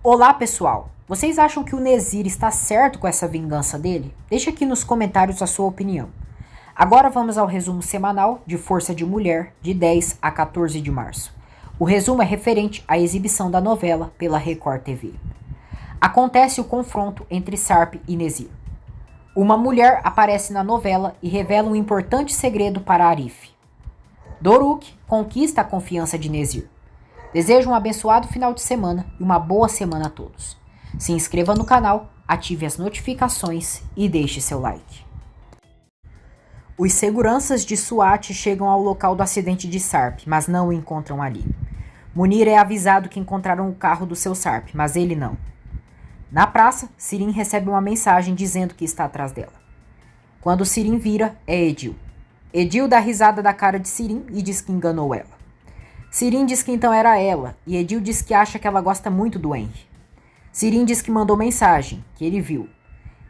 Olá, pessoal! Vocês acham que o Nezir está certo com essa vingança dele? Deixe aqui nos comentários a sua opinião. Agora vamos ao resumo semanal de Força de Mulher, de 10 a 14 de março. O resumo é referente à exibição da novela pela Record TV. Acontece o confronto entre Sarp e Nezir. Uma mulher aparece na novela e revela um importante segredo para Arif. Doruk conquista a confiança de Nezir. Desejo um abençoado final de semana e uma boa semana a todos. Se inscreva no canal, ative as notificações e deixe seu like. Os seguranças de SWAT chegam ao local do acidente de Sarp, mas não o encontram ali. Munir é avisado que encontraram o carro do seu Sarp, mas ele não. Na praça, Sirin recebe uma mensagem dizendo que está atrás dela. Quando Sirin vira, é Edil. Edil dá risada da cara de Sirin e diz que enganou ela. Sirin diz que então era ela, e Edil diz que acha que ela gosta muito do Henry. Sirin diz que mandou mensagem, que ele viu.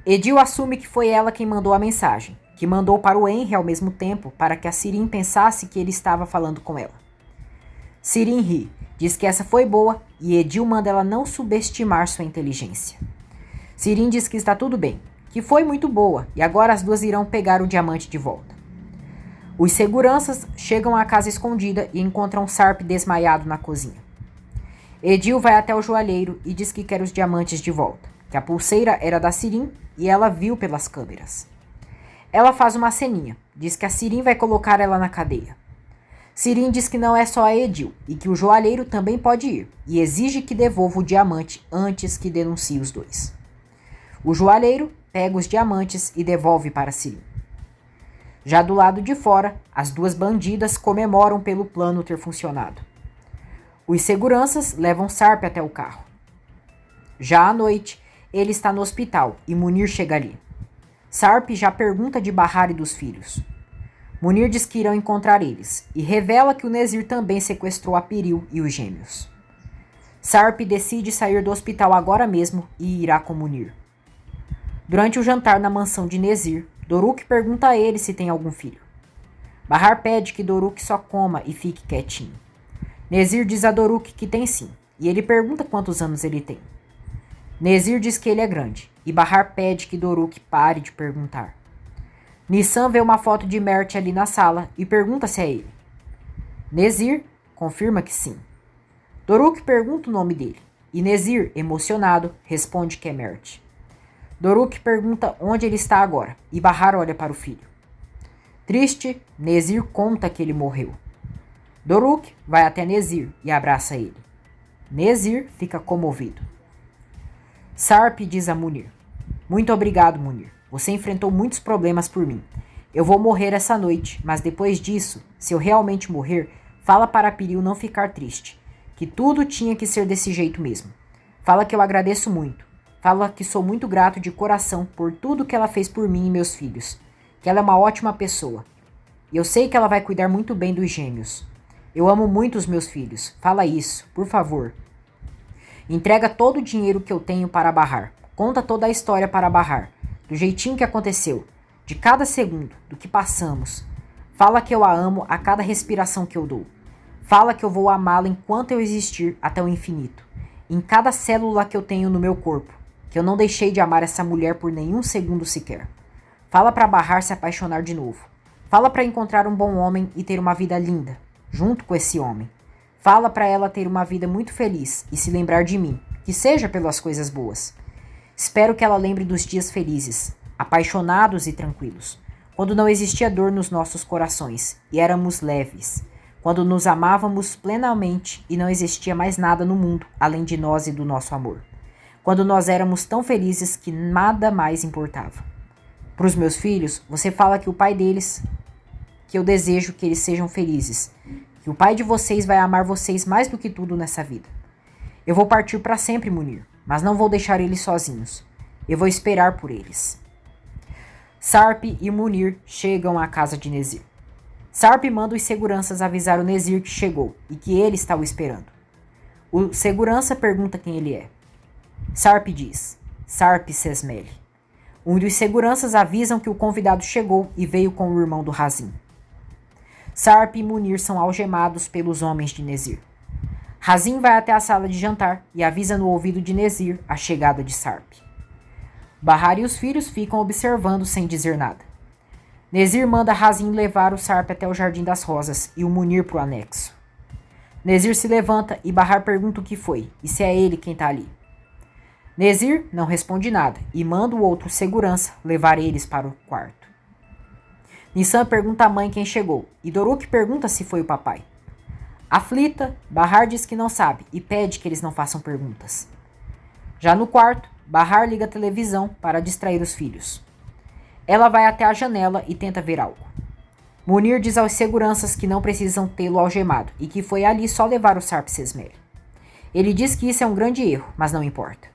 Edil assume que foi ela quem mandou a mensagem, que mandou para o Henry ao mesmo tempo, para que a Sirin pensasse que ele estava falando com ela. Sirin ri, diz que essa foi boa, e Edil manda ela não subestimar sua inteligência. Sirin diz que está tudo bem, que foi muito boa, e agora as duas irão pegar o diamante de volta. Os seguranças chegam à casa escondida e encontram Sarp desmaiado na cozinha. Edil vai até o joalheiro e diz que quer os diamantes de volta, que a pulseira era da Sirin e ela viu pelas câmeras. Ela faz uma ceninha, diz que a Sirin vai colocar ela na cadeia. Sirin diz que não é só a Edil e que o joalheiro também pode ir e exige que devolva o diamante antes que denuncie os dois. O joalheiro pega os diamantes e devolve para Sirin. Já do lado de fora, as duas bandidas comemoram pelo plano ter funcionado. Os seguranças levam Sarp até o carro. Já à noite, ele está no hospital e Munir chega ali. Sarp já pergunta de Bahar e dos filhos. Munir diz que irão encontrar eles e revela que o Nezir também sequestrou a Piril e os gêmeos. Sarp decide sair do hospital agora mesmo e irá com Munir. Durante o jantar na mansão de Nezir, Doruk pergunta a ele se tem algum filho. Bahar pede que Doruk só coma e fique quietinho. Nezir diz a Doruk que tem sim, e ele pergunta quantos anos ele tem. Nezir diz que ele é grande, e Bahar pede que Doruk pare de perguntar. Nissan vê uma foto de Mert ali na sala e pergunta se é ele. Nezir confirma que sim. Doruk pergunta o nome dele, e Nezir, emocionado, responde que é Mert. Doruk pergunta onde ele está agora, e Bahar olha para o filho. Triste, Nezir conta que ele morreu. Doruk vai até Nezir e abraça ele. Nezir fica comovido. Sarp diz a Munir: Muito obrigado, Munir. Você enfrentou muitos problemas por mim. Eu vou morrer essa noite, mas depois disso, se eu realmente morrer, fala para a Piril não ficar triste, que tudo tinha que ser desse jeito mesmo. Fala que eu agradeço muito. Fala que sou muito grato de coração por tudo que ela fez por mim e meus filhos. Que ela é uma ótima pessoa. E eu sei que ela vai cuidar muito bem dos gêmeos. Eu amo muito os meus filhos. Fala isso, por favor. Entrega todo o dinheiro que eu tenho para Bahar. Conta toda a história para Bahar. Do jeitinho que aconteceu. De cada segundo, do que passamos. Fala que eu a amo a cada respiração que eu dou. Fala que eu vou amá-la enquanto eu existir até o infinito. Em cada célula que eu tenho no meu corpo. Que eu não deixei de amar essa mulher por nenhum segundo sequer. Fala para Bahar se apaixonar de novo. Fala para encontrar um bom homem e ter uma vida linda, junto com esse homem. Fala para ela ter uma vida muito feliz e se lembrar de mim, que seja pelas coisas boas. Espero que ela lembre dos dias felizes, apaixonados e tranquilos, quando não existia dor nos nossos corações e éramos leves, quando nos amávamos plenamente e não existia mais nada no mundo além de nós e do nosso amor. Quando nós éramos tão felizes que nada mais importava. Para os meus filhos, você fala que o pai deles, que eu desejo que eles sejam felizes, que o pai de vocês vai amar vocês mais do que tudo nessa vida. Eu vou partir para sempre, Munir, mas não vou deixar eles sozinhos. Eu vou esperar por eles. Sarp e Munir chegam à casa de Nezir. Sarp manda os seguranças avisar o Nezir que chegou e que ele está o esperando. O segurança pergunta quem ele é. Sarp diz: Sarp Sesmele. Um dos seguranças avisam que o convidado chegou e veio com o irmão do Razin. Sarp e Munir são algemados pelos homens de Nezir. Razin vai até a sala de jantar e avisa no ouvido de Nezir a chegada de Sarp. Bahar e os filhos ficam observando sem dizer nada. Nezir manda Razin levar o Sarp até o Jardim das Rosas e o Munir para o anexo. Nezir se levanta e Bahar pergunta o que foi e se é ele quem está ali. Nezir não responde nada e manda o outro segurança levar eles para o quarto. Nissan pergunta à mãe quem chegou e Doruk pergunta se foi o papai. Aflita, Bahar diz que não sabe e pede que eles não façam perguntas. Já no quarto, Bahar liga a televisão para distrair os filhos. Ela vai até a janela e tenta ver algo. Munir diz aos seguranças que não precisam tê-lo algemado e que foi ali só levar o Sarp Sesmele. Ele diz que isso é um grande erro, mas não importa.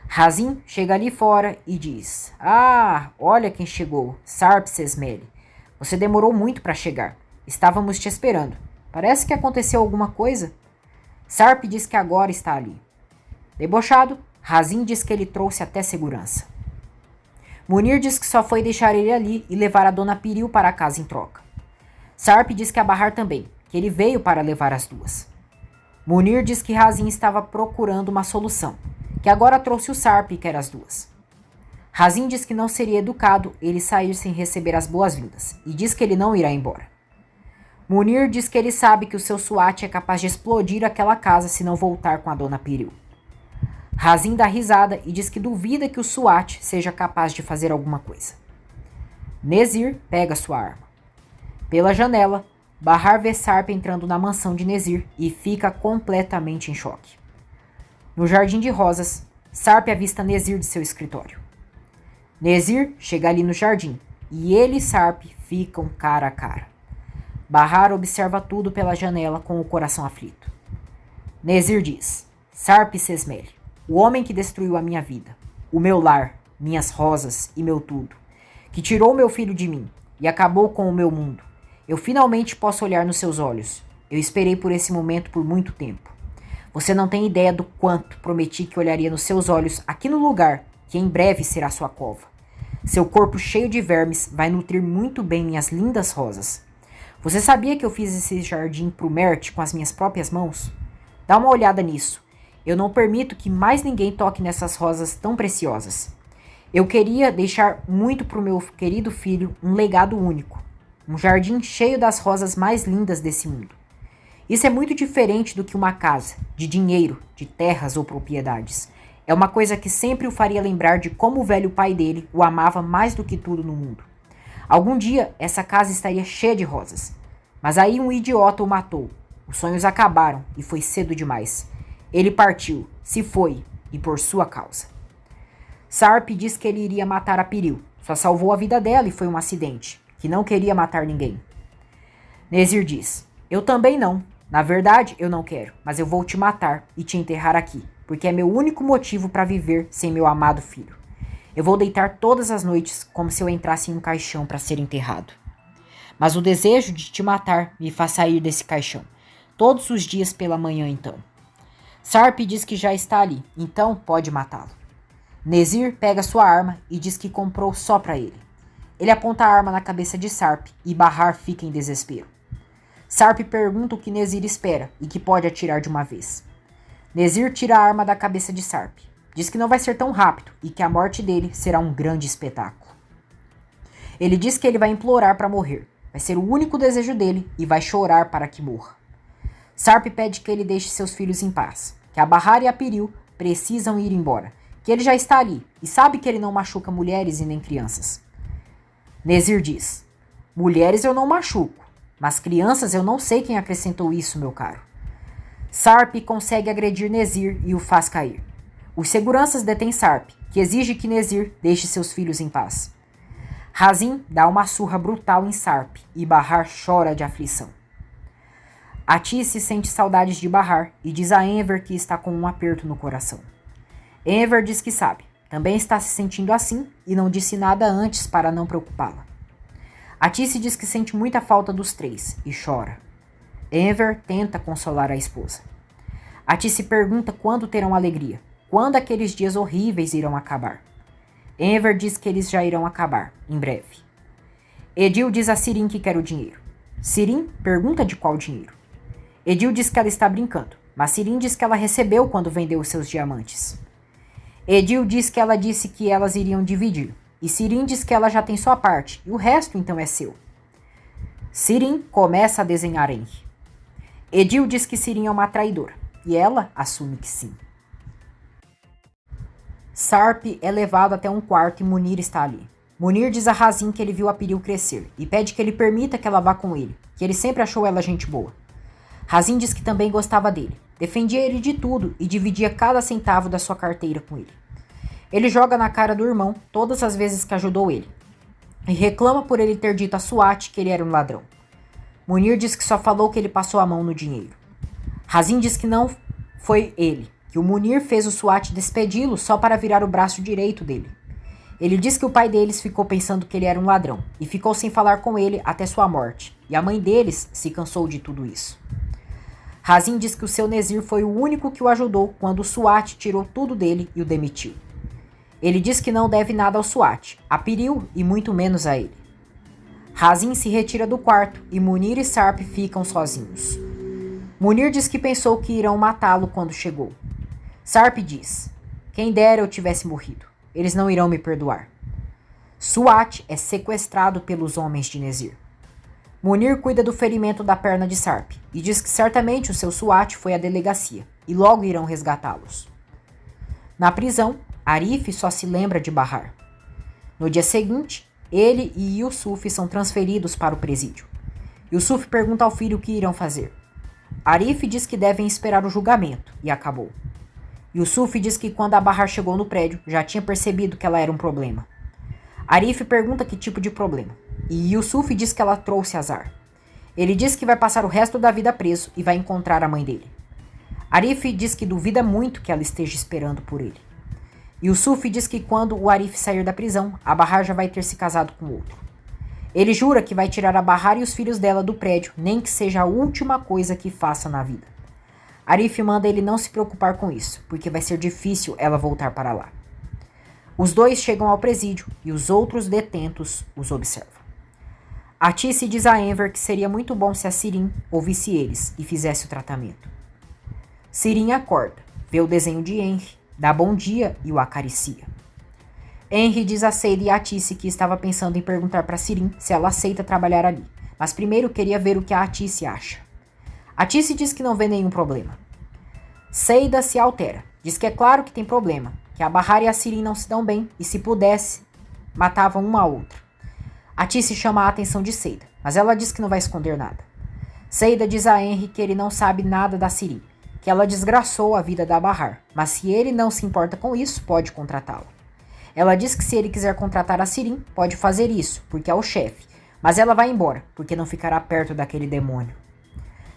Razin chega ali fora e diz: Ah, olha quem chegou, Sarp Sesmele. Você demorou muito para chegar. Estávamos te esperando. Parece que aconteceu alguma coisa. Sarp diz que agora está ali. Debochado, Razin diz que ele trouxe até segurança. Munir diz que só foi deixar ele ali e levar a Dona Piril para casa em troca. Sarp diz que a Bahar também, que ele veio para levar as duas. Munir diz que Razin estava procurando uma solução, que agora trouxe o Sarp e quer as duas. Razin diz que não seria educado ele sair sem receber as boas-vindas e diz que ele não irá embora. Munir diz que ele sabe que o seu SWAT é capaz de explodir aquela casa se não voltar com a Dona Piril. Razin dá risada e diz que duvida que o SWAT seja capaz de fazer alguma coisa. Nezir pega sua arma. Pela janela, Bahar vê Sarp entrando na mansão de Nezir e fica completamente em choque. No Jardim de Rosas, Sarp avista Nezir de seu escritório. Nezir chega ali no jardim e ele e Sarp ficam cara a cara. Bahar observa tudo pela janela com o coração aflito. Nezir diz: Sarp Sesmele, o homem que destruiu a minha vida, o meu lar, minhas rosas e meu tudo, que tirou meu filho de mim e acabou com o meu mundo. Eu finalmente posso olhar nos seus olhos. Eu esperei por esse momento por muito tempo. Você não tem ideia do quanto prometi que olharia nos seus olhos aqui no lugar que em breve será sua cova. Seu corpo cheio de vermes vai nutrir muito bem minhas lindas rosas. Você sabia que eu fiz esse jardim pro Mert com as minhas próprias mãos? Dá uma olhada nisso. Eu não permito que mais ninguém toque nessas rosas tão preciosas. Eu queria deixar muito pro meu querido filho um legado único. Um jardim cheio das rosas mais lindas desse mundo. Isso é muito diferente do que uma casa, de dinheiro, de terras ou propriedades. É uma coisa que sempre o faria lembrar de como o velho pai dele o amava mais do que tudo no mundo. Algum dia, essa casa estaria cheia de rosas. Mas aí um idiota o matou. Os sonhos acabaram e foi cedo demais. Ele partiu, se foi, e por sua causa. Sarp diz que ele iria matar a Piril. Só salvou a vida dela e foi um acidente, que não queria matar ninguém. Nezir diz: Eu também não. Na verdade, eu não quero, mas eu vou te matar e te enterrar aqui, porque é meu único motivo para viver sem meu amado filho. Eu vou deitar todas as noites como se eu entrasse em um caixão para ser enterrado. Mas o desejo de te matar me faz sair desse caixão, todos os dias pela manhã então. Sarp diz que já está ali, então pode matá-lo. Nezir pega sua arma e diz que comprou só para ele. Ele aponta a arma na cabeça de Sarp e Bahar fica em desespero. Sarp pergunta o que Nezir espera e que pode atirar de uma vez. Nezir tira a arma da cabeça de Sarp. Diz que não vai ser tão rápido e que a morte dele será um grande espetáculo. Ele diz que ele vai implorar para morrer. Vai ser o único desejo dele e vai chorar para que morra. Sarp pede que ele deixe seus filhos em paz, que a Bahar e a Piril precisam ir embora, que ele já está ali e sabe que ele não machuca mulheres e nem crianças. Nezir diz: Mulheres eu não machuco, mas crianças eu não sei quem acrescentou isso, meu caro. Sarp consegue agredir Nezir e o faz cair. Os seguranças detêm Sarp, que exige que Nezir deixe seus filhos em paz. Razin dá uma surra brutal em Sarp e Bahar chora de aflição. Atice sente saudades de Bahar e diz a Enver que está com um aperto no coração. Enver diz que sabe, também está se sentindo assim e não disse nada antes para não preocupá-la. Atice diz que sente muita falta dos três e chora. Enver tenta consolar a esposa. Atice pergunta quando terão alegria, quando aqueles dias horríveis irão acabar. Enver diz que eles já irão acabar, em breve. Edil diz a Sirin que quer o dinheiro. Sirin pergunta de qual dinheiro. Edil diz que ela está brincando, mas Sirin diz que ela recebeu quando vendeu os seus diamantes. Edil diz que ela disse que elas iriam dividir, e Sirin diz que ela já tem sua parte, e o resto então é seu. Sirin começa a desenhar Henry. Edil diz que Sirin é uma traidora, e ela assume que sim. Sarp é levado até um quarto e Munir está ali. Munir diz a Razin que ele viu a Piril crescer, e pede que ele permita que ela vá com ele, que ele sempre achou ela gente boa. Razin diz que também gostava dele, defendia ele de tudo e dividia cada centavo da sua carteira com ele. Ele joga na cara do irmão todas as vezes que ajudou ele, e reclama por ele ter dito a SWAT que ele era um ladrão. Munir diz que só falou que ele passou a mão no dinheiro. Razin diz que não foi ele, que o Munir fez o SWAT despedi-lo só para virar o braço direito dele. Ele diz que o pai deles ficou pensando que ele era um ladrão e ficou sem falar com ele até sua morte, e a mãe deles se cansou de tudo isso. Razin diz que o seu Nezir foi o único que o ajudou quando o SWAT tirou tudo dele e o demitiu. Ele diz que não deve nada ao SWAT, a Piril e muito menos a ele. Razin se retira do quarto e Munir e Sarp ficam sozinhos. Munir diz que pensou que irão matá-lo quando chegou. Sarp diz: quem dera eu tivesse morrido. Eles não irão me perdoar. SWAT é sequestrado pelos homens de Nezir. Munir cuida do ferimento da perna de Sarp e diz que certamente o seu SWAT foi à delegacia e logo irão resgatá-los. Na prisão, Arif só se lembra de Bahar. No dia seguinte, ele e Yusuf são transferidos para o presídio. Yusuf pergunta ao filho o que irão fazer. Arif diz que devem esperar o julgamento e acabou. Yusuf diz que quando a Bahar chegou no prédio, já tinha percebido que ela era um problema. Arif pergunta que tipo de problema, e Yusuf diz que ela trouxe azar. Ele diz que vai passar o resto da vida preso e vai encontrar a mãe dele. Arif diz que duvida muito que ela esteja esperando por ele. Yusuf diz que quando o Arif sair da prisão, a Bahar já vai ter se casado com outro. Ele jura que vai tirar a Bahar e os filhos dela do prédio, nem que seja a última coisa que faça na vida. Arif manda ele não se preocupar com isso, porque vai ser difícil ela voltar para lá. Os dois chegam ao presídio e os outros detentos os observam. Atice diz a Enver que seria muito bom se a Sirin ouvisse eles e fizesse o tratamento. Sirin acorda, vê o desenho de Henry, dá bom dia e o acaricia. Henry diz a Seida e a Atice que estava pensando em perguntar para Sirin se ela aceita trabalhar ali, mas primeiro queria ver o que a Atice acha. Atice diz que não vê nenhum problema. Seida se altera, diz que é claro que tem problema, que a Bahar e a Sirin não se dão bem e se pudesse, matavam uma a outra. Atice chama a atenção de Seida, mas ela diz que não vai esconder nada. Seida diz a Henry que ele não sabe nada da Sirin, que ela desgraçou a vida da Bahar, mas se ele não se importa com isso, pode contratá-la. Ela diz que se ele quiser contratar a Sirin, pode fazer isso, porque é o chefe, mas ela vai embora, porque não ficará perto daquele demônio.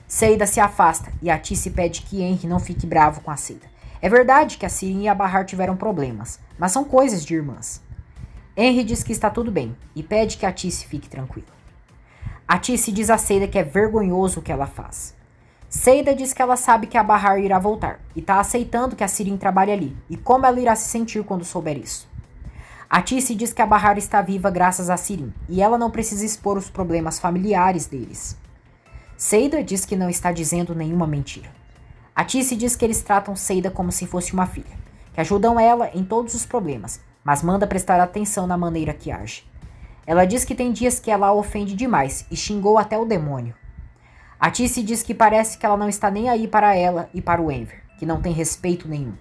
Seida se afasta e Atice pede que Henry não fique bravo com a Seida. É verdade que a Sirin e a Bahar tiveram problemas, mas são coisas de irmãs. Henry diz que está tudo bem e pede que Atice fique tranquila. Atice diz a Seida que é vergonhoso o que ela faz. Seida diz que ela sabe que a Bahar irá voltar e está aceitando que a Sirin trabalhe ali e como ela irá se sentir quando souber isso. Atice diz que a Bahar está viva graças a Sirin e ela não precisa expor os problemas familiares deles. Seida diz que não está dizendo nenhuma mentira. Atice diz que eles tratam Seida como se fosse uma filha, que ajudam ela em todos os problemas, mas manda prestar atenção na maneira que age. Ela diz que tem dias que ela a ofende demais e xingou até o demônio. Atice diz que parece que ela não está nem aí para ela e para o Enver, que não tem respeito nenhum.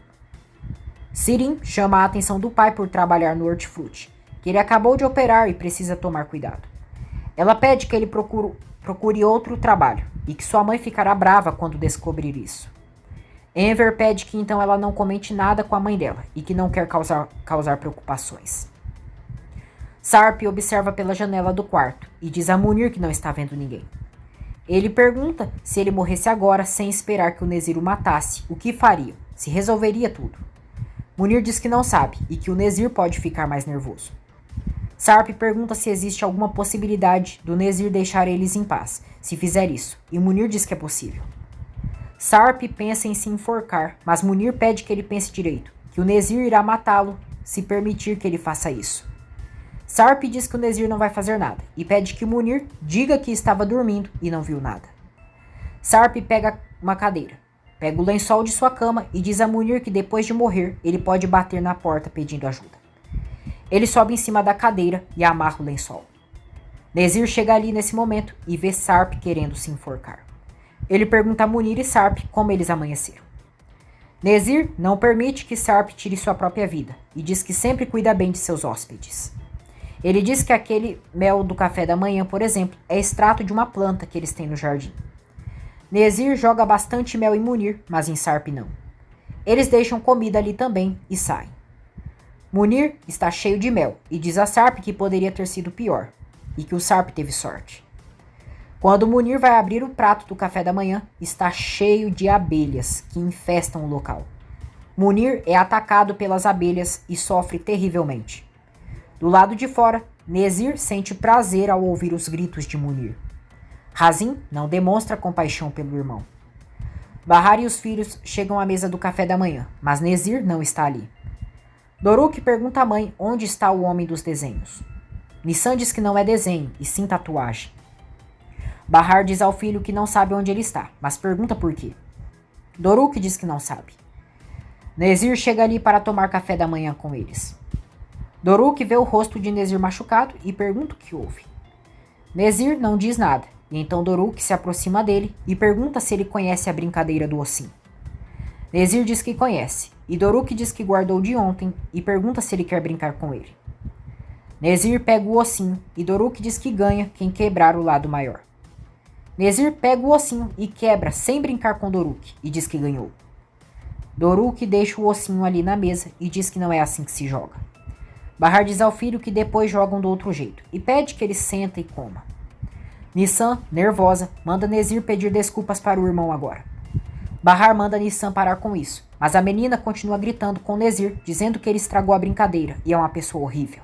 Sirin chama a atenção do pai por trabalhar no hortifruti, que ele acabou de operar e precisa tomar cuidado. Ela pede que ele procure outro trabalho e que sua mãe ficará brava quando descobrir isso. Enver pede que então ela não comente nada com a mãe dela e que não quer causar preocupações. Sarp observa pela janela do quarto e diz a Munir que não está vendo ninguém. Ele pergunta se ele morresse agora sem esperar que o Nezir o matasse, o que faria, se resolveria tudo. Munir diz que não sabe e que o Nezir pode ficar mais nervoso. Sarp pergunta se existe alguma possibilidade do Nezir deixar eles em paz, se fizer isso, e Munir diz que é possível. Sarp pensa em se enforcar, mas Munir pede que ele pense direito, que o Nezir irá matá-lo se permitir que ele faça isso. Sarp diz que o Nezir não vai fazer nada e pede que Munir diga que estava dormindo e não viu nada. Sarp pega uma cadeira, pega o lençol de sua cama e diz a Munir que depois de morrer, ele pode bater na porta pedindo ajuda. Ele sobe em cima da cadeira e amarra o lençol. Nezir chega ali nesse momento e vê Sarp querendo se enforcar. Ele pergunta a Munir e Sarp como eles amanheceram. Nezir não permite que Sarp tire sua própria vida e diz que sempre cuida bem de seus hóspedes. Ele diz que aquele mel do café da manhã, por exemplo, é extrato de uma planta que eles têm no jardim. Nezir joga bastante mel em Munir, mas em Sarp não. Eles deixam comida ali também e saem. Munir está cheio de mel e diz a Sarp que poderia ter sido pior e que o Sarp teve sorte. Quando Munir vai abrir o prato do café da manhã, está cheio de abelhas que infestam o local. Munir é atacado pelas abelhas e sofre terrivelmente. Do lado de fora, Nezir sente prazer ao ouvir os gritos de Munir. Razin não demonstra compaixão pelo irmão. Bahar e os filhos chegam à mesa do café da manhã, mas Nezir não está ali. Doruk pergunta à mãe onde está o homem dos desenhos. Nissan diz que não é desenho, e sim tatuagem. Bahar diz ao filho que não sabe onde ele está, mas pergunta por quê. Doruk diz que não sabe. Nezir chega ali para tomar café da manhã com eles. Doruk vê o rosto de Nezir machucado e pergunta o que houve. Nezir não diz nada, e então Doruk se aproxima dele e pergunta se ele conhece a brincadeira do ossinho. Nezir diz que conhece, e Doruk diz que guardou de ontem e pergunta se ele quer brincar com ele. Nezir pega o ossinho e Doruk diz que ganha quem quebrar o lado maior. Nezir pega o ossinho e quebra sem brincar com Doruk e diz que ganhou. Doruk deixa o ossinho ali na mesa e diz que não é assim que se joga. Bahar diz ao filho que depois jogam do outro jeito e pede que ele senta e coma. Nissan, nervosa, manda Nezir pedir desculpas para o irmão agora. Bahar manda Nissan parar com isso, mas a menina continua gritando com Nezir, dizendo que ele estragou a brincadeira e é uma pessoa horrível.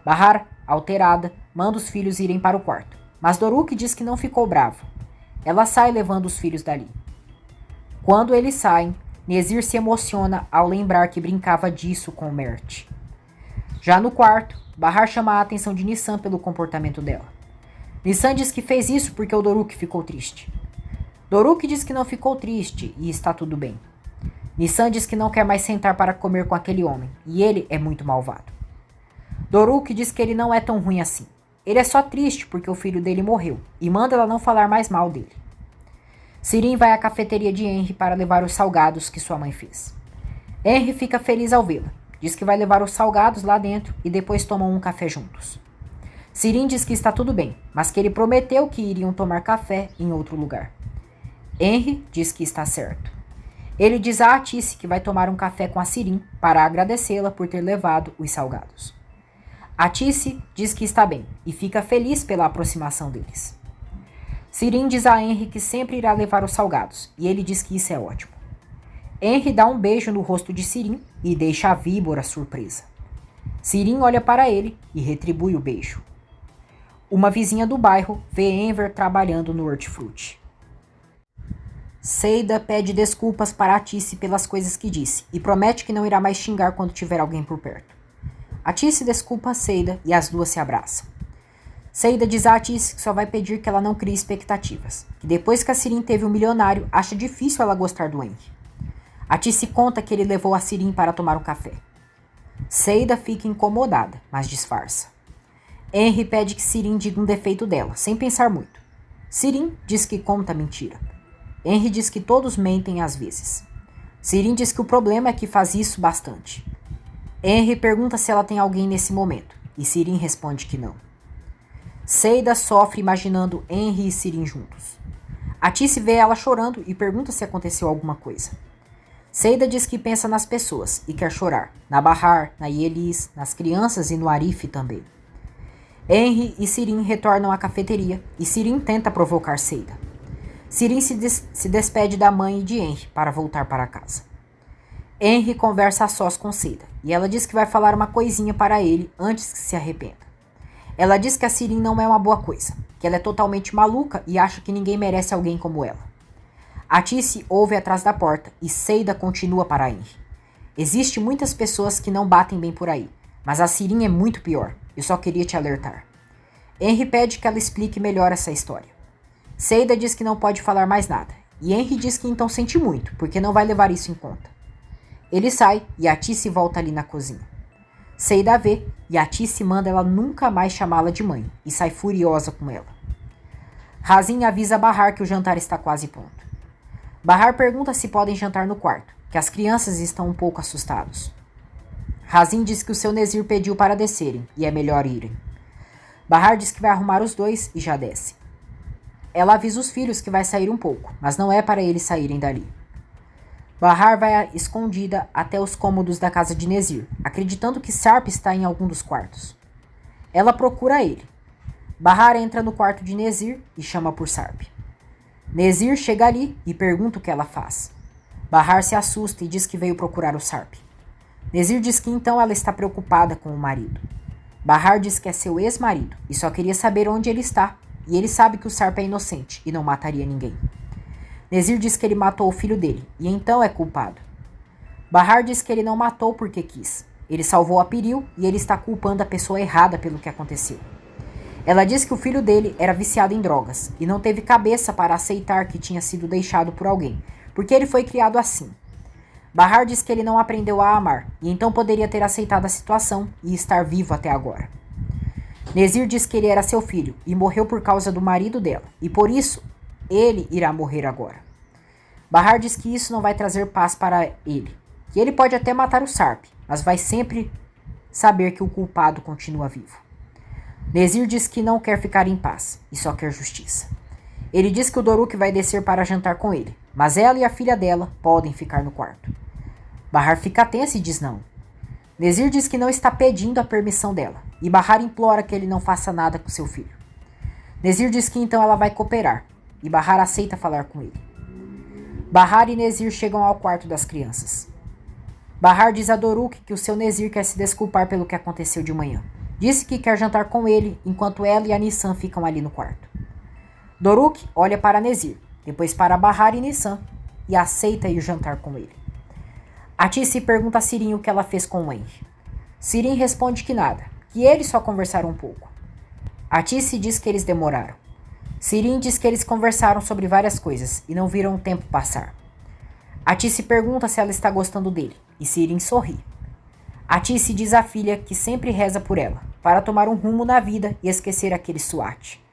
Bahar, alterada, manda os filhos irem para o quarto, mas Doruk diz que não ficou bravo. Ela sai levando os filhos dali. Quando eles saem, Nezir se emociona ao lembrar que brincava disso com Mert. Já no quarto, Bahar chama a atenção de Nissan pelo comportamento dela. Nissan diz que fez isso porque o Doruk ficou triste. Doruk diz que não ficou triste e está tudo bem. Nissan diz que não quer mais sentar para comer com aquele homem e ele é muito malvado. Doruk diz que ele não é tão ruim assim. Ele é só triste porque o filho dele morreu e manda ela não falar mais mal dele. Sirin vai à cafeteria de Henry para levar os salgados que sua mãe fez. Henry fica feliz ao vê-la. Diz que vai levar os salgados lá dentro e depois tomam um café juntos. Sirin diz que está tudo bem, mas que ele prometeu que iriam tomar café em outro lugar. Henry diz que está certo. Ele diz a Atice que vai tomar um café com a Sirin para agradecê-la por ter levado os salgados. Atice diz que está bem e fica feliz pela aproximação deles. Sirin diz a Henry que sempre irá levar os salgados e ele diz que isso é ótimo. Henry dá um beijo no rosto de Sirin e deixa a víbora surpresa. Sirin olha para ele e retribui o beijo. Uma vizinha do bairro vê Enver trabalhando no hortifruti. Seida pede desculpas para Atice pelas coisas que disse e promete que não irá mais xingar quando tiver alguém por perto. Atice desculpa a Seida e as duas se abraçam. Seida diz a Atice que só vai pedir que ela não crie expectativas, que depois que a Sirin teve um milionário, acha difícil ela gostar do Henry. Atice conta que ele levou a Sirin para tomar um café. Seida fica incomodada, mas disfarça. Henry pede que Sirin diga um defeito dela, sem pensar muito. Sirin diz que conta mentira. Henry diz que todos mentem às vezes. Sirin diz que o problema é que faz isso bastante. Henry pergunta se ela tem alguém nesse momento, e Sirin responde que não. Seida sofre imaginando Henry e Sirin juntos. Atice vê ela chorando e pergunta se aconteceu alguma coisa. Seida diz que pensa nas pessoas e quer chorar, na Bahar, na Yelis, nas crianças e no Arif também. Henry e Sirin retornam à cafeteria e Sirin tenta provocar Seida. Sirin se despede da mãe e de Henry para voltar para casa. Henry conversa a sós com Seida e ela diz que vai falar uma coisinha para ele antes que se arrependa. Ela diz que a Sirin não é uma boa coisa, que ela é totalmente maluca e acha que ninguém merece alguém como ela. Atice ouve atrás da porta e Seida continua para Henry. Existem muitas pessoas que não batem bem por aí, mas a Sirin é muito pior. Eu só queria te alertar. Henry pede que ela explique melhor essa história. Seida diz que não pode falar mais nada E Henry diz que então sente muito, porque não vai levar isso em conta. Ele sai e a Tice volta ali na cozinha. Seida vê e a Tice manda ela nunca mais chamá-la de mãe e sai furiosa com ela. Razin avisa Bahar que o jantar está quase pronto. Bahar pergunta se podem jantar no quarto, que as crianças estão um pouco assustados. Razin diz que o seu Nezir pediu para descerem e é melhor irem. Bahar diz que vai arrumar os dois e já desce. Ela avisa os filhos que vai sair um pouco, mas não é para eles saírem dali. Bahar vai escondida até os cômodos da casa de Nezir, acreditando que Sarp está em algum dos quartos. Ela procura ele. Bahar entra no quarto de Nezir e chama por Sarp. Nezir chega ali e pergunta o que ela faz. Bahar se assusta e diz que veio procurar o Sarp. Nezir diz que então ela está preocupada com o marido. Bahar diz que é seu ex-marido e só queria saber onde ele está, e ele sabe que o Sarp é inocente e não mataria ninguém. Nezir diz que ele matou o filho dele, e então é culpado. Bahar diz que ele não matou porque quis. Ele salvou a Piril e ele está culpando a pessoa errada pelo que aconteceu. Ela diz que o filho dele era viciado em drogas e não teve cabeça para aceitar que tinha sido deixado por alguém, porque ele foi criado assim. Bahar diz que ele não aprendeu a amar, e então poderia ter aceitado a situação e estar vivo até agora. Nezir diz que ele era seu filho e morreu por causa do marido dela, e por isso ele irá morrer agora. Bahar diz que isso não vai trazer paz para ele, que ele pode até matar o Sarp, mas vai sempre saber que o culpado continua vivo. Nezir diz que não quer ficar em paz e só quer justiça. Ele diz que o Doruk vai descer para jantar com ele, mas ela e a filha dela podem ficar no quarto. Bahar fica tensa e diz não. Nezir diz que não está pedindo a permissão dela, e Bahar implora que ele não faça nada com seu filho. Nezir diz que então ela vai cooperar, e Bahar aceita falar com ele. Bahar e Nezir chegam ao quarto das crianças. Bahar diz a Doruk que o seu Nezir quer se desculpar pelo que aconteceu de manhã. Disse que quer jantar com ele, enquanto ela e a Nissan ficam ali no quarto. Doruk olha para Nezir, depois para Bahar e Nissan, e aceita ir jantar com ele. A Tice pergunta a Sirin o que ela fez com o Henry. Sirin responde que nada, que eles só conversaram um pouco. A Tice diz que eles demoraram. Sirin diz que eles conversaram sobre várias coisas e não viram o tempo passar. A Tice pergunta se ela está gostando dele, e Sirin sorri. A Tice diz à filha que sempre reza por ela, para tomar um rumo na vida e esquecer aquele SWAT.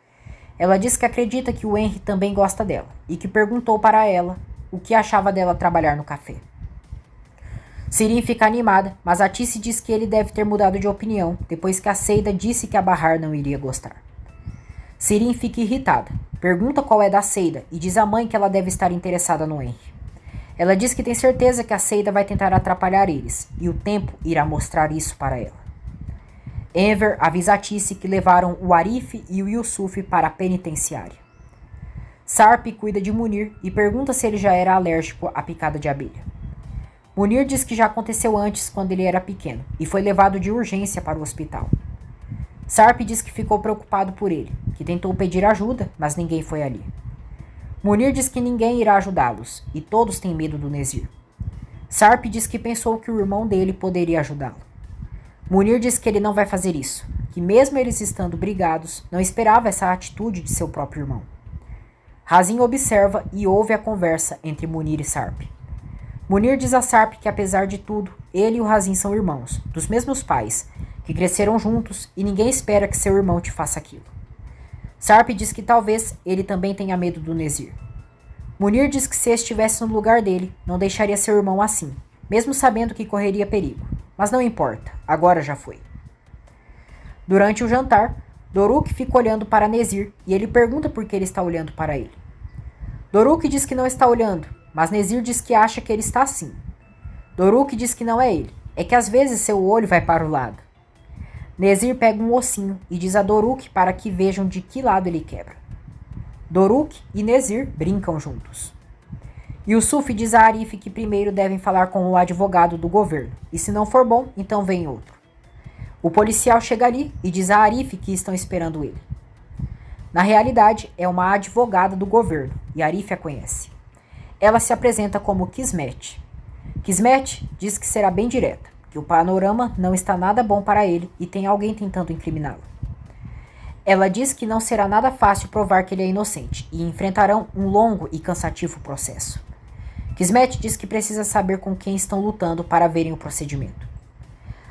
Ela diz que acredita que o Henry também gosta dela, e que perguntou para ela o que achava dela trabalhar no café. Sirin fica animada, mas a Tice diz que ele deve ter mudado de opinião depois que a Seida disse que a Bahar não iria gostar. Sirin fica irritada, pergunta qual é da Seida e diz à mãe que ela deve estar interessada no Henry. Ela diz que tem certeza que a Seida vai tentar atrapalhar eles, e o tempo irá mostrar isso para ela. Enver avisa a Tice que levaram o Arif e o Yusuf para a penitenciária. Sarp cuida de Munir e pergunta se ele já era alérgico à picada de abelha. Munir diz que já aconteceu antes quando ele era pequeno e foi levado de urgência para o hospital. Sarp diz que ficou preocupado por ele, que tentou pedir ajuda, mas ninguém foi ali. Munir diz que ninguém irá ajudá-los e todos têm medo do Nezir. Sarp diz que pensou que o irmão dele poderia ajudá-lo. Munir diz que ele não vai fazer isso, que mesmo eles estando brigados, não esperava essa atitude de seu próprio irmão. Razin observa e ouve a conversa entre Munir e Sarp. Munir diz a Sarp que, apesar de tudo, ele e o Razin são irmãos, dos mesmos pais, que cresceram juntos e ninguém espera que seu irmão te faça aquilo. Sarp diz que talvez ele também tenha medo do Nezir. Munir diz que se estivesse no lugar dele, não deixaria seu irmão assim, mesmo sabendo que correria perigo. Mas não importa, agora já foi. Durante o jantar, Doruk fica olhando para Nezir e ele pergunta por que ele está olhando para ele. Doruk diz que não está olhando, mas Nezir diz que acha que ele está assim. Doruk diz que não é ele, é que às vezes seu olho vai para o lado. Nezir pega um ossinho e diz a Doruk para que vejam de que lado ele quebra. Doruk e Nezir brincam juntos. Yusuf diz a Arif que primeiro devem falar com o advogado do governo, e se não for bom, então vem outro. O policial chega ali e diz a Arif que estão esperando ele. Na realidade, é uma advogada do governo, e Arif a conhece. Ela se apresenta como Kismet. Kismet diz que será bem direta, que o panorama não está nada bom para ele e tem alguém tentando incriminá-lo. Ela diz que não será nada fácil provar que ele é inocente e enfrentarão um longo e cansativo processo. Kismet diz que precisa saber com quem estão lutando para verem o procedimento.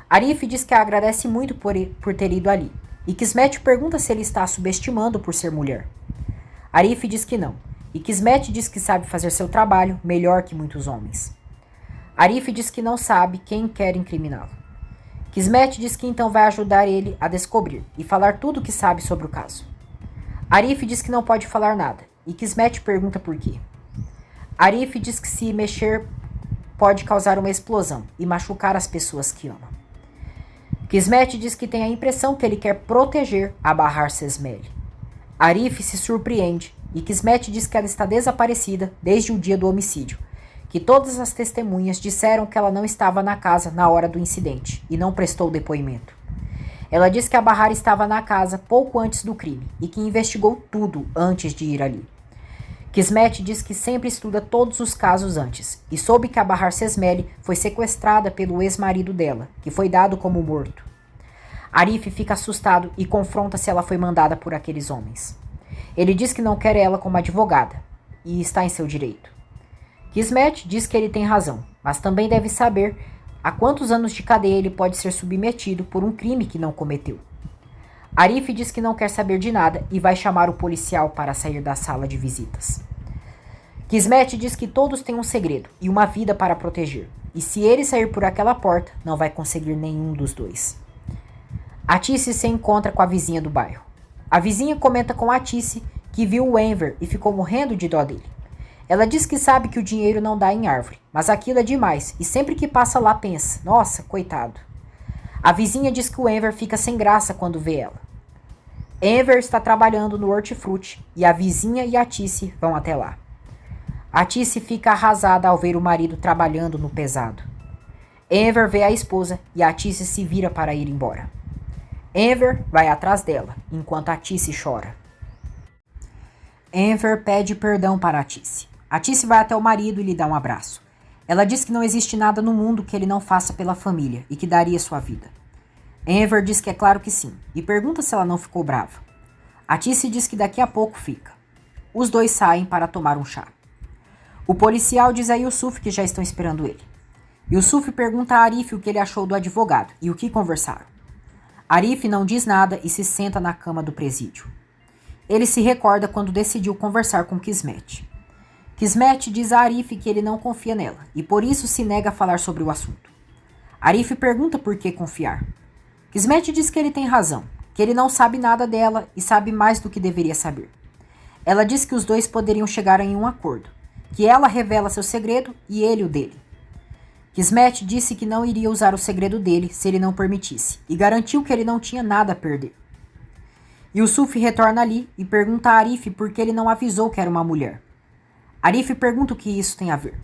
Arif diz que a agradece muito por ter ido ali, e Kismet pergunta se ele está a subestimando por ser mulher. Arif diz que não, e Kismet diz que sabe fazer seu trabalho melhor que muitos homens. Arif diz que não sabe quem quer incriminá-lo. Kismet diz que então vai ajudar ele a descobrir e falar tudo o que sabe sobre o caso. Arif diz que não pode falar nada, e Kismet pergunta por quê. Arif diz que se mexer pode causar uma explosão e machucar as pessoas que ama. Kismet diz que tem a impressão que ele quer proteger a Bahar Sesmele. Arif se surpreende e Kismet diz que ela está desaparecida desde o dia do homicídio, que todas as testemunhas disseram que ela não estava na casa na hora do incidente e não prestou depoimento. Ela diz que a Bahar estava na casa pouco antes do crime e que investigou tudo antes de ir ali. Kismet diz que sempre estuda todos os casos antes e soube que a Bahar Sesmele foi sequestrada pelo ex-marido dela, que foi dado como morto. Arif fica assustado e confronta se ela foi mandada por aqueles homens. Ele diz que não quer ela como advogada e está em seu direito. Kismet diz que ele tem razão, mas também deve saber a quantos anos de cadeia ele pode ser submetido por um crime que não cometeu. Arif diz que não quer saber de nada e vai chamar o policial para sair da sala de visitas. Kismet diz que todos têm um segredo e uma vida para proteger, e se ele sair por aquela porta, não vai conseguir nenhum dos dois. Atice se encontra com a vizinha do bairro. A vizinha comenta com Atice que viu o Enver e ficou morrendo de dó dele. Ela diz que sabe que o dinheiro não dá em árvore, mas aquilo é demais e sempre que passa lá pensa, nossa, coitado. A vizinha diz que o Enver fica sem graça quando vê ela. Enver está trabalhando no hortifruti e a vizinha e a Atice vão até lá. Atice fica arrasada ao ver o marido trabalhando no pesado. Enver vê a esposa e Atice se vira para ir embora. Enver vai atrás dela, enquanto Atice chora. Enver pede perdão para Atice. Atice vai até o marido e lhe dá um abraço. Ela diz que não existe nada no mundo que ele não faça pela família e que daria sua vida. Enver diz que é claro que sim, e pergunta se ela não ficou brava. Atice diz que daqui a pouco fica. Os dois saem para tomar um chá. O policial diz a Yusuf que já estão esperando ele. Yusuf pergunta a Arif o que ele achou do advogado e o que conversaram. Arif não diz nada e se senta na cama do presídio. Ele se recorda quando decidiu conversar com Kismet. Kismet diz a Arif que ele não confia nela e por isso se nega a falar sobre o assunto. Arif pergunta por que confiar. Kismet diz que ele tem razão, que ele não sabe nada dela e sabe mais do que deveria saber. Ela diz que os dois poderiam chegar em um acordo, que ela revela seu segredo e ele o dele. Kismet disse que não iria usar o segredo dele se ele não permitisse e garantiu que ele não tinha nada a perder. Yusuf retorna ali e pergunta a Arif por que ele não avisou que era uma mulher. Arif pergunta o que isso tem a ver.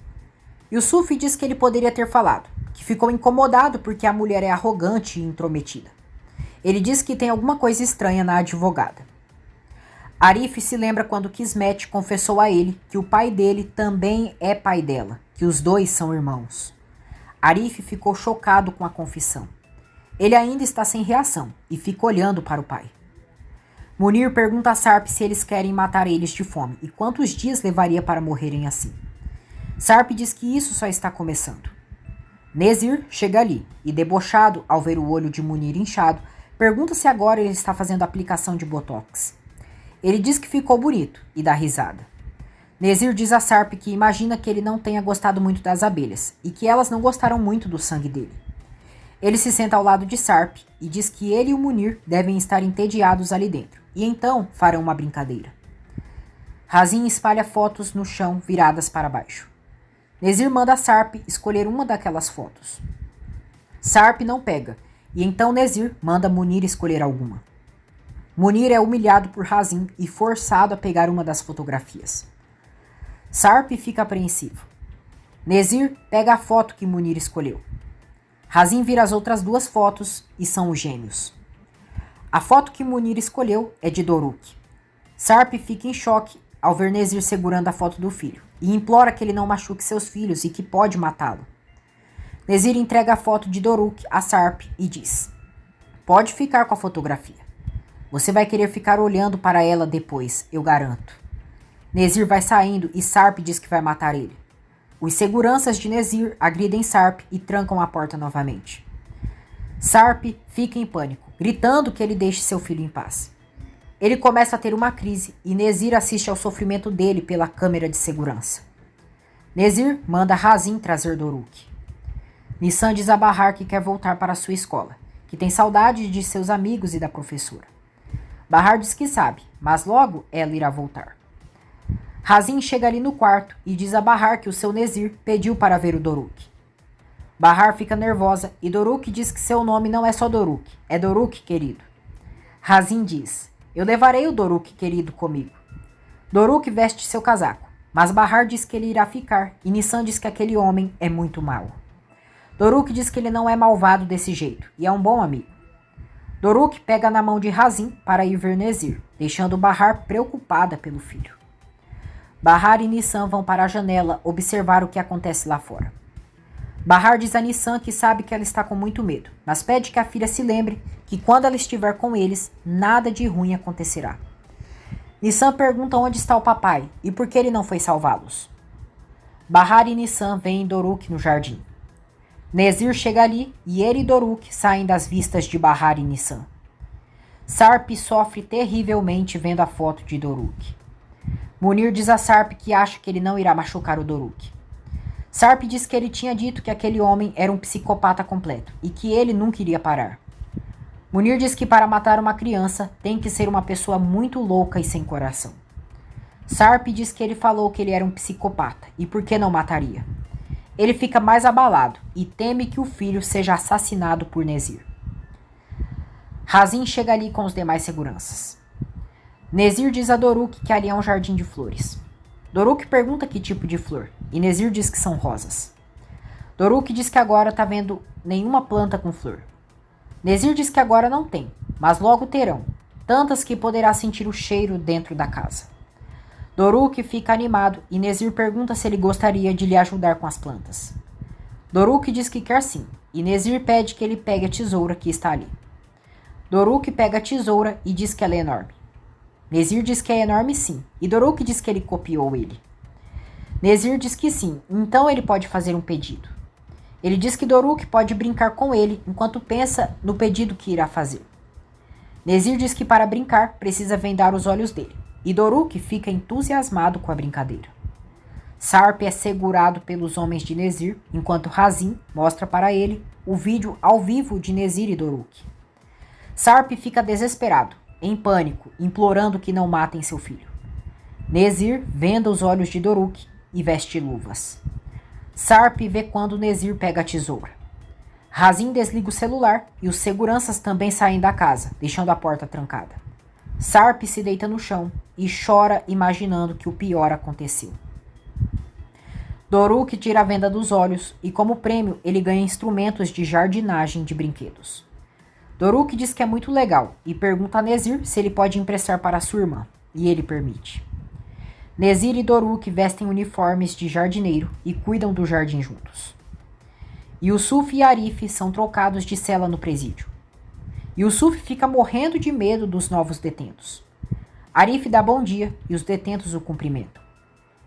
Yusuf diz que ele poderia ter falado, que ficou incomodado porque a mulher é arrogante e intrometida. Ele diz que tem alguma coisa estranha na advogada. Arif se lembra quando Kismet confessou a ele que o pai dele também é pai dela, que os dois são irmãos. Arif ficou chocado com a confissão. Ele ainda está sem reação e fica olhando para o pai. Munir pergunta a Sarp se eles querem matar eles de fome e quantos dias levaria para morrerem assim. Sarp diz que isso só está começando. Nezir chega ali e, debochado ao ver o olho de Munir inchado, pergunta se agora ele está fazendo aplicação de botox. Ele diz que ficou bonito e dá risada. Nezir diz a Sarp que imagina que ele não tenha gostado muito das abelhas e que elas não gostaram muito do sangue dele. Ele se senta ao lado de Sarp e diz que ele e o Munir devem estar entediados ali dentro e então farão uma brincadeira. Razin espalha fotos no chão viradas para baixo. Nezir manda a Sarp escolher uma daquelas fotos. Sarp não pega, e então Nezir manda Munir escolher alguma. Munir é humilhado por Razin e forçado a pegar uma das fotografias. Sarp fica apreensivo. Nezir pega a foto que Munir escolheu. Razin vira as outras duas fotos e são os gêmeos. A foto que Munir escolheu é de Doruk. Sarp fica em choque ao ver Nezir segurando a foto do filho e implora que ele não machuque seus filhos e que pode matá-lo. Nezir entrega a foto de Doruk a Sarp e diz: "Pode ficar com a fotografia." Você vai querer ficar olhando para ela depois, eu garanto. Nezir vai saindo e Sarp diz que vai matar ele. Os seguranças de Nezir agridem Sarp e trancam a porta novamente. Sarp fica em pânico, gritando que ele deixe seu filho em paz. Ele começa a ter uma crise e Nezir assiste ao sofrimento dele pela câmera de segurança. Nezir manda Razin trazer Doruk. Nissan diz a Bahar que quer voltar para sua escola, que tem saudade de seus amigos e da professora. Bahar diz que sabe, mas logo ela irá voltar. Razin chega ali no quarto e diz a Bahar que o seu Nezir pediu para ver o Doruk. Bahar fica nervosa e Doruk diz que seu nome não é só Doruk, é Doruk querido. Razin diz: eu levarei o Doruk querido comigo. Doruk veste seu casaco, mas Bahar diz que ele irá ficar e Nissan diz que aquele homem é muito mau. Doruk diz que ele não é malvado desse jeito e é um bom amigo. Doruk pega na mão de Razin para ir ver Nezir, deixando Bahar preocupada pelo filho. Bahar e Nissan vão para a janela observar o que acontece lá fora. Bahar diz a Nissan que sabe que ela está com muito medo, mas pede que a filha se lembre que quando ela estiver com eles, nada de ruim acontecerá. Nissan pergunta onde está o papai e por que ele não foi salvá-los. Bahar e Nissan veem Doruk no jardim. Nezir chega ali e ele e Doruk saem das vistas de Bahar e Nissan. Sarp sofre terrivelmente vendo a foto de Doruk. Munir diz a Sarp que acha que ele não irá machucar o Doruk. Sarp diz que ele tinha dito que aquele homem era um psicopata completo e que ele nunca iria parar. Munir diz que para matar uma criança tem que ser uma pessoa muito louca e sem coração. Sarp diz que ele falou que ele era um psicopata e por que não mataria. Ele fica mais abalado e teme que o filho seja assassinado por Nezir. Razin chega ali com os demais seguranças. Nezir diz a Doruk que ali é um jardim de flores. Doruk pergunta que tipo de flor e Nezir diz que são rosas. Doruk diz que agora está vendo nenhuma planta com flor. Nezir diz que agora não tem, mas logo terão, tantas que poderá sentir o cheiro dentro da casa. Doruk fica animado e Nezir pergunta se ele gostaria de lhe ajudar com as plantas. Doruk diz que quer sim, e Nezir pede que ele pegue a tesoura que está ali. Doruk pega a tesoura e diz que ela é enorme. Nezir diz que é enorme sim, e Doruk diz que ele copiou ele. Nezir diz que sim, então ele pode fazer um pedido. Ele diz que Doruk pode brincar com ele enquanto pensa no pedido que irá fazer. Nezir diz que para brincar precisa vendar os olhos dele, e Doruk fica entusiasmado com a brincadeira. Sarp é segurado pelos homens de Nezir, enquanto Razin mostra para ele o vídeo ao vivo de Nezir e Doruk. Sarp fica desesperado, em pânico, implorando que não matem seu filho. Nezir venda os olhos de Doruk e veste luvas. Sarp vê quando Nezir pega a tesoura. Razin desliga o celular e os seguranças também saem da casa, deixando a porta trancada. Sarp se deita no chão e chora imaginando que o pior aconteceu. Doruk tira a venda dos olhos e, como prêmio, ele ganha instrumentos de jardinagem de brinquedos. Doruk diz que é muito legal e pergunta a Nezir se ele pode emprestar para sua irmã, e ele permite. Nezir e Doruk vestem uniformes de jardineiro e cuidam do jardim juntos. Yusuf e Arif são trocados de cela no presídio. Yusuf fica morrendo de medo dos novos detentos. Arif dá bom dia e os detentos o cumprimentam.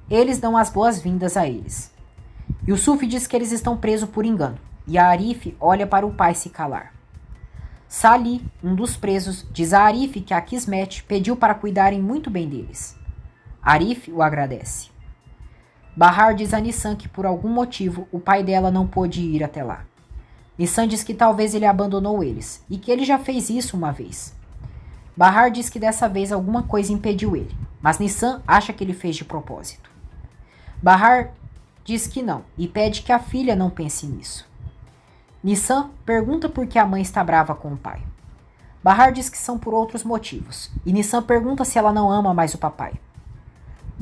Eles dão as boas-vindas a eles. Yusuf diz que eles estão presos por engano e a Arif olha para o pai se calar. Salih, um dos presos, diz a Arif que a Kismet pediu para cuidarem muito bem deles. Arif o agradece. Bahar diz a Nissan que por algum motivo o pai dela não pôde ir até lá. Nissan diz que talvez ele abandonou eles e que ele já fez isso uma vez. Bahar diz que dessa vez alguma coisa impediu ele, mas Nissan acha que ele fez de propósito. Bahar diz que não e pede que a filha não pense nisso. Nissan pergunta por que a mãe está brava com o pai. Bahar diz que são por outros motivos e Nissan pergunta se ela não ama mais o papai.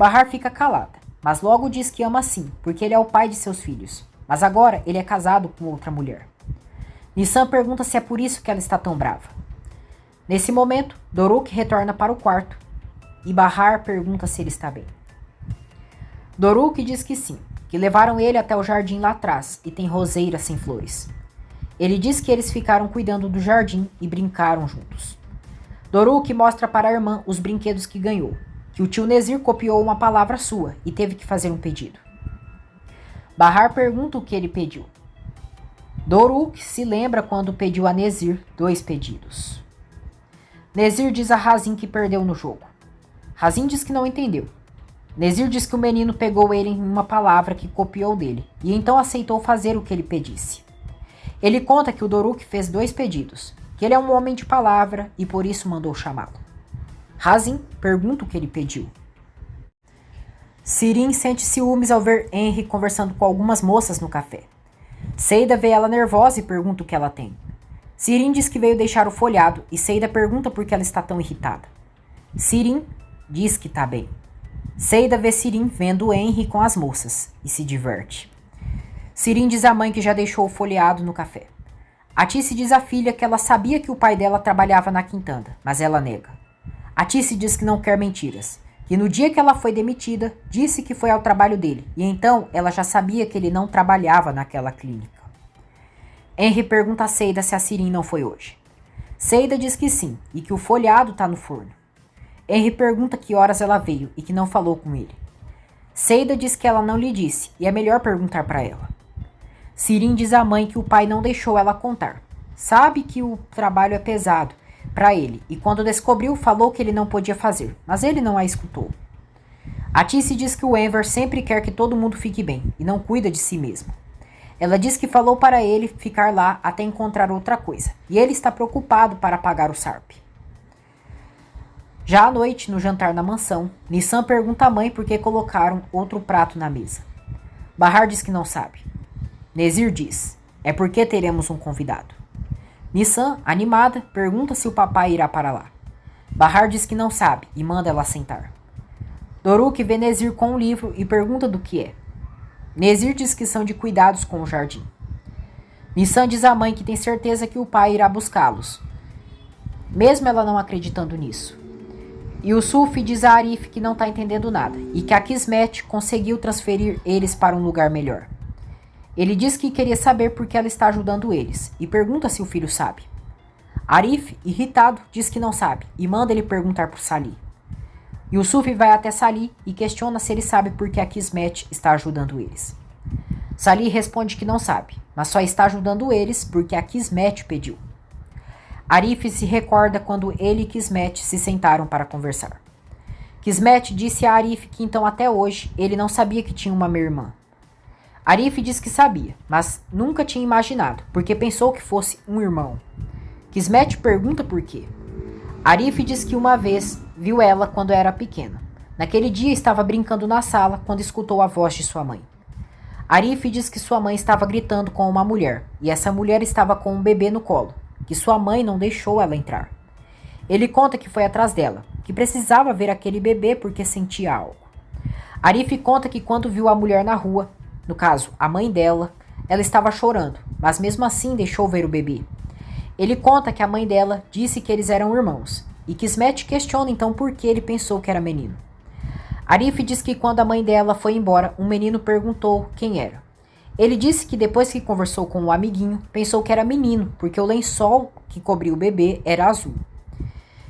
Bahar fica calada, mas logo diz que ama sim, porque ele é o pai de seus filhos, mas agora ele é casado com outra mulher. Nissan pergunta se é por isso que ela está tão brava. Nesse momento, Doruk retorna para o quarto e Bahar pergunta se ele está bem. Doruk diz que sim, que levaram ele até o jardim lá atrás e tem roseiras sem flores. Ele diz que eles ficaram cuidando do jardim e brincaram juntos. Doruk mostra para a irmã os brinquedos que ganhou, que o tio Nezir copiou uma palavra sua e teve que fazer um pedido. Bahar pergunta o que ele pediu. Doruk se lembra quando pediu a Nezir 2 pedidos. Nezir diz a Razin que perdeu no jogo. Razin diz que não entendeu. Nezir diz que o menino pegou ele em uma palavra que copiou dele e então aceitou fazer o que ele pedisse. Ele conta que o Doruk fez 2 pedidos, que ele é um homem de palavra e por isso mandou chamá-lo. Razin pergunta o que ele pediu. Sirin sente ciúmes ao ver Henry conversando com algumas moças no café. Seida vê ela nervosa e pergunta o que ela tem. Sirin diz que veio deixar o folhado e Seida pergunta por que ela está tão irritada. Sirin diz que está bem. Seida vê Sirin vendo Henry com as moças e se diverte. Sirin diz à mãe que já deixou o folheado no café. Atice diz à filha que ela sabia que o pai dela trabalhava na quintanda, mas ela nega. Atice diz que não quer mentiras, que no dia que ela foi demitida, disse que foi ao trabalho dele, e então ela já sabia que ele não trabalhava naquela clínica. Henry pergunta a Seida se a Sirin não foi hoje. Seida diz que sim, e que o folhado está no forno. Henry pergunta que horas ela veio e que não falou com ele. Seida diz que ela não lhe disse, e é melhor perguntar para ela. Sirin diz à mãe que o pai não deixou ela contar. Sabe que o trabalho é pesado para ele, e quando descobriu, falou que ele não podia fazer, mas ele não a escutou. Atice diz que o Enver sempre quer que todo mundo fique bem, e não cuida de si mesmo. Ela diz que falou para ele ficar lá até encontrar outra coisa, e ele está preocupado para pagar o Sarp. Já à noite, no jantar na mansão, Nissan pergunta à mãe por que colocaram outro prato na mesa. Bahar diz que não sabe. Nezir diz, é porque teremos um convidado. Nissan, animada, pergunta se o papai irá para lá. Bahar diz que não sabe e manda ela sentar. Doruk vê Nezir com um livro e pergunta do que é. Nezir diz que são de cuidados com o jardim. Nissan diz à mãe que tem certeza que o pai irá buscá-los, mesmo ela não acreditando nisso. E o Sufi diz a Arif que não está entendendo nada e que a Kismet conseguiu transferir eles para um lugar melhor. Ele diz que queria saber por que ela está ajudando eles e pergunta se o filho sabe. Arif, irritado, diz que não sabe e manda ele perguntar por Sali. Yusuf vai até Sali e questiona se ele sabe por que a Kismet está ajudando eles. Sali responde que não sabe, mas só está ajudando eles porque a Kismet pediu. Arif se recorda quando ele e Kismet se sentaram para conversar. Kismet disse a Arif que então até hoje ele não sabia que tinha uma meia-irmã. Arif diz que sabia, mas nunca tinha imaginado, porque pensou que fosse um irmão. Kismet pergunta por quê. Arif diz que uma vez viu ela quando era pequena. Naquele dia estava brincando na sala quando escutou a voz de sua mãe. Arif diz que sua mãe estava gritando com uma mulher, e essa mulher estava com um bebê no colo, que sua mãe não deixou ela entrar. Ele conta que foi atrás dela, que precisava ver aquele bebê porque sentia algo. Arif conta que quando viu a mulher na rua, no caso, a mãe dela, ela estava chorando, mas mesmo assim deixou ver o bebê. Ele conta que a mãe dela disse que eles eram irmãos, e Kismet questiona então por que ele pensou que era menino. Arif diz que quando a mãe dela foi embora, um menino perguntou quem era. Ele disse que depois que conversou com um amiguinho, pensou que era menino, porque o lençol que cobria o bebê era azul.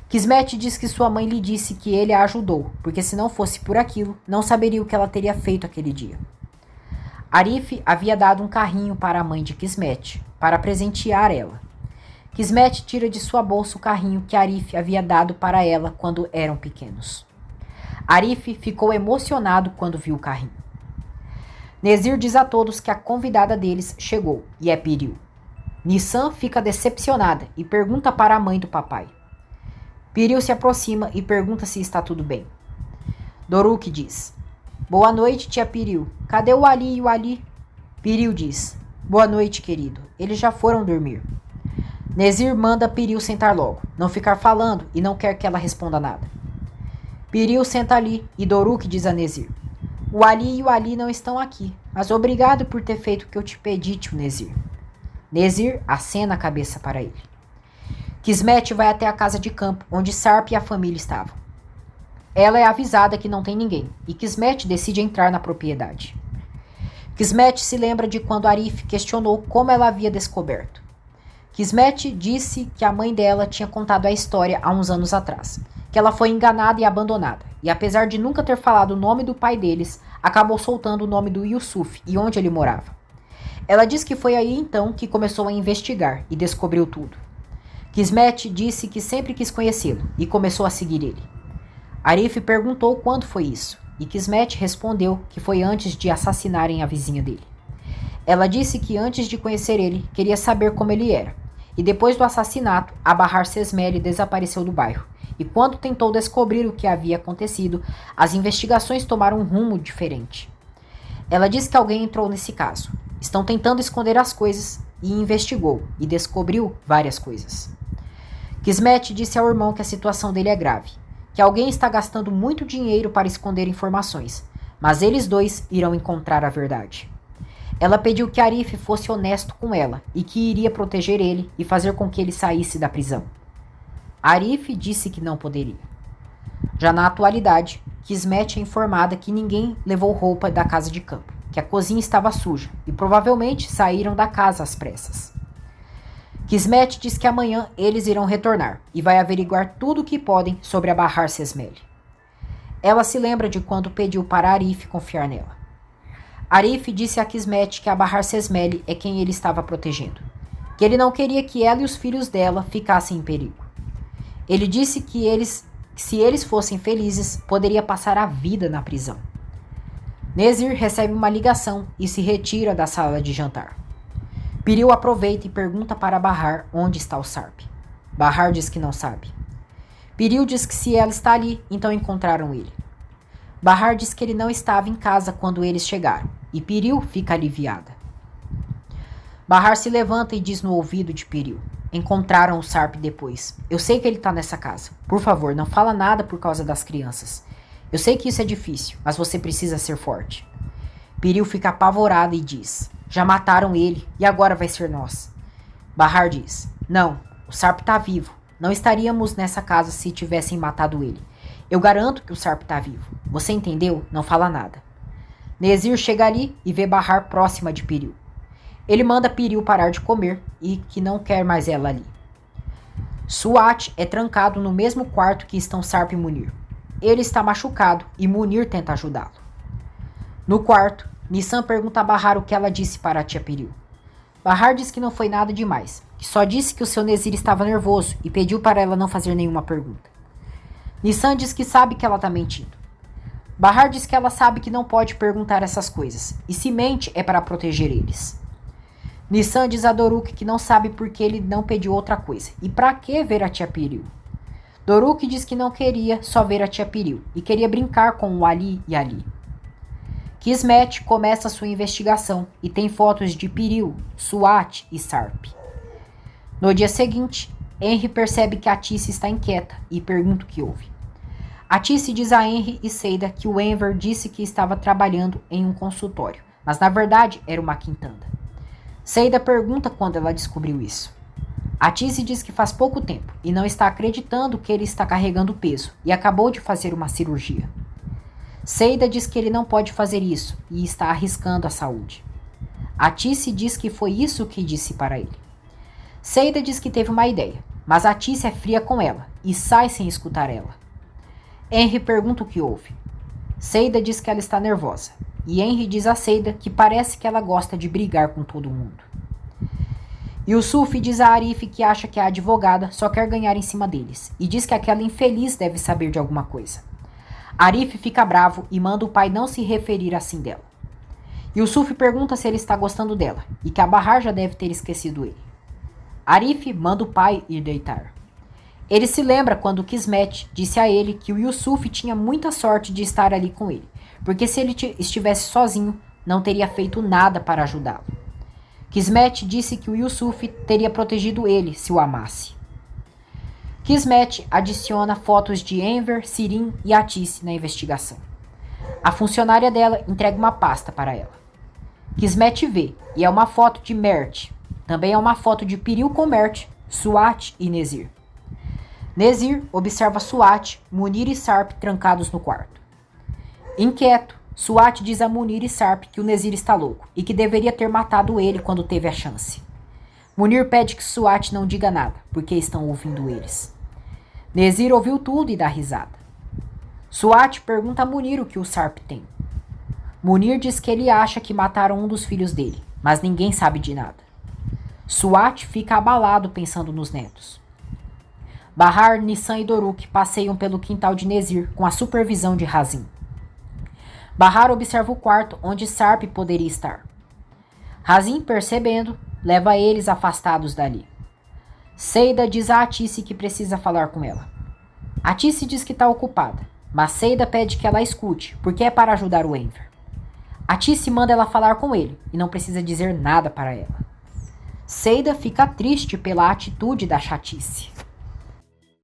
Kismet diz que sua mãe lhe disse que ele a ajudou, porque se não fosse por aquilo, não saberia o que ela teria feito aquele dia. Arif havia dado um carrinho para a mãe de Kismet, para presentear ela. Kismet tira de sua bolsa o carrinho que Arif havia dado para ela quando eram pequenos. Arif ficou emocionado quando viu o carrinho. Nezir diz a todos que a convidada deles chegou, e é Piril. Nissan fica decepcionada e pergunta para a mãe do papai. Piril se aproxima e pergunta se está tudo bem. Doruk diz, boa noite, tia Piril. Cadê o Ali e o Ali? Piril diz, boa noite, querido. Eles já foram dormir. Nezir manda Piril sentar logo, não ficar falando e não quer que ela responda nada. Piril senta ali e Doruk diz a Nezir, o Ali e o Ali não estão aqui, mas obrigado por ter feito o que eu te pedi, tio Nezir. Nezir acena a cabeça para ele. Kismet vai até a casa de campo, onde Sarp e a família estavam. Ela é avisada que não tem ninguém, e Kismet decide entrar na propriedade. Kismet se lembra de quando Arif questionou como ela havia descoberto. Kismet disse que a mãe dela tinha contado a história há uns anos atrás, que ela foi enganada e abandonada, e apesar de nunca ter falado o nome do pai deles, acabou soltando o nome do Yusuf e onde ele morava. Ela disse que foi aí então que começou a investigar e descobriu tudo. Kismet disse que sempre quis conhecê-lo e começou a seguir ele. Arif perguntou quando foi isso, e Kismet respondeu que foi antes de assassinarem a vizinha dele. Ela disse que antes de conhecer ele, queria saber como ele era, e depois do assassinato, a Bahar Sesmele desapareceu do bairro, e quando tentou descobrir o que havia acontecido, as investigações tomaram um rumo diferente. Ela disse que alguém entrou nesse caso. Estão tentando esconder as coisas, e investigou, e descobriu várias coisas. Kismet disse ao irmão que a situação dele é grave, que alguém está gastando muito dinheiro para esconder informações, mas eles dois irão encontrar a verdade. Ela pediu que Arif fosse honesto com ela e que iria proteger ele e fazer com que ele saísse da prisão. Arif disse que não poderia. Já na atualidade, Kismet é informada que ninguém levou roupa da casa de campo, que a cozinha estava suja e provavelmente saíram da casa às pressas. Kismet diz que amanhã eles irão retornar e vai averiguar tudo o que podem sobre a Bahar Sesmele. Ela se lembra de quando pediu para Arif confiar nela. Arif disse a Kismet que a Bahar Sesmele é quem ele estava protegendo, que ele não queria que ela e os filhos dela ficassem em perigo. Ele disse que se eles fossem felizes, poderia passar a vida na prisão. Nezir recebe uma ligação e se retira da sala de jantar. Piril aproveita e pergunta para Bahar onde está o Sarp. Bahar diz que não sabe. Piril diz que se ela está ali, então encontraram ele. Bahar diz que ele não estava em casa quando eles chegaram, e Piril fica aliviada. Bahar se levanta e diz no ouvido de Piril: encontraram o Sarp depois. Eu sei que ele está nessa casa. Por favor, não fala nada por causa das crianças. Eu sei que isso é difícil, mas você precisa ser forte. Piril fica apavorada e diz: já mataram ele e agora vai ser nós. Bahar diz: não, o Sarp está vivo. Não estaríamos nessa casa se tivessem matado ele. Eu garanto que o Sarp está vivo. Você entendeu? Não fala nada. Nezir chega ali e vê Bahar próxima de Piril. Ele manda Piril parar de comer e que não quer mais ela ali. Suat é trancado no mesmo quarto que estão Sarp e Munir. Ele está machucado e Munir tenta ajudá-lo. No quarto, Nissan pergunta a Bahar o que ela disse para a tia Piril. Bahar diz que não foi nada demais, que só disse que o seu Nezir estava nervoso e pediu para ela não fazer nenhuma pergunta. Nissan diz que sabe que ela está mentindo. Bahar diz que ela sabe que não pode perguntar essas coisas, e se mente é para proteger eles. Nissan diz a Doruk que não sabe por que ele não pediu outra coisa, e para que ver a tia Piril. Doruk diz que não queria só ver a tia Piril, e queria brincar com o Ali e Ali. Kismet começa sua investigação, e tem fotos de Piril, Suat e Sarp. No dia seguinte, Henry percebe que a Tice está inquieta, e pergunta o que houve. A Tice diz a Henry e Seida que o Enver disse que estava trabalhando em um consultório, mas na verdade era uma quintanda. Seida pergunta quando ela descobriu isso. A Tice diz que faz pouco tempo e não está acreditando que ele está carregando peso e acabou de fazer uma cirurgia. Seida diz que ele não pode fazer isso e está arriscando a saúde. A Tice diz que foi isso que disse para ele. Seida diz que teve uma ideia, mas a Tice é fria com ela e sai sem escutar ela. Henry pergunta o que houve. Seida diz que ela está nervosa, e Henry diz a Seida que parece que ela gosta de brigar com todo mundo. Yusuf diz a Arif que acha que a advogada só quer ganhar em cima deles, e diz que aquela infeliz deve saber de alguma coisa. Arif fica bravo e manda o pai não se referir assim dela. Yusuf pergunta se ele está gostando dela, e que a Bahar já deve ter esquecido ele. Arif manda o pai ir deitar. Ele se lembra quando Kismet disse a ele que o Yusuf tinha muita sorte de estar ali com ele, porque se ele estivesse sozinho, não teria feito nada para ajudá-lo. Kismet disse que o Yusuf teria protegido ele se o amasse. Kismet adiciona fotos de Enver, Sirin e Atice na investigação. A funcionária dela entrega uma pasta para ela. Kismet vê, e é uma foto de Mert. Também é uma foto de Piril com Mert, Suat e Nezir. Nezir observa Suat, Munir e Sarp trancados no quarto. Inquieto, Suat diz a Munir e Sarp que o Nezir está louco e que deveria ter matado ele quando teve a chance. Munir pede que Suat não diga nada, porque estão ouvindo eles. Nezir ouviu tudo e dá risada. Suat pergunta a Munir o que o Sarp tem. Munir diz que ele acha que mataram um dos filhos dele, mas ninguém sabe de nada. Suat fica abalado pensando nos netos. Bahar, Nissan e Doruk passeiam pelo quintal de Nezir com a supervisão de Razin. Bahar observa o quarto onde Sarp poderia estar. Razin, percebendo, leva eles afastados dali. Seida diz a Atice que precisa falar com ela. Atice diz que está ocupada, mas Seida pede que ela escute, porque é para ajudar o Enver. Atice manda ela falar com ele e não precisa dizer nada para ela. Seida fica triste pela atitude da chatice.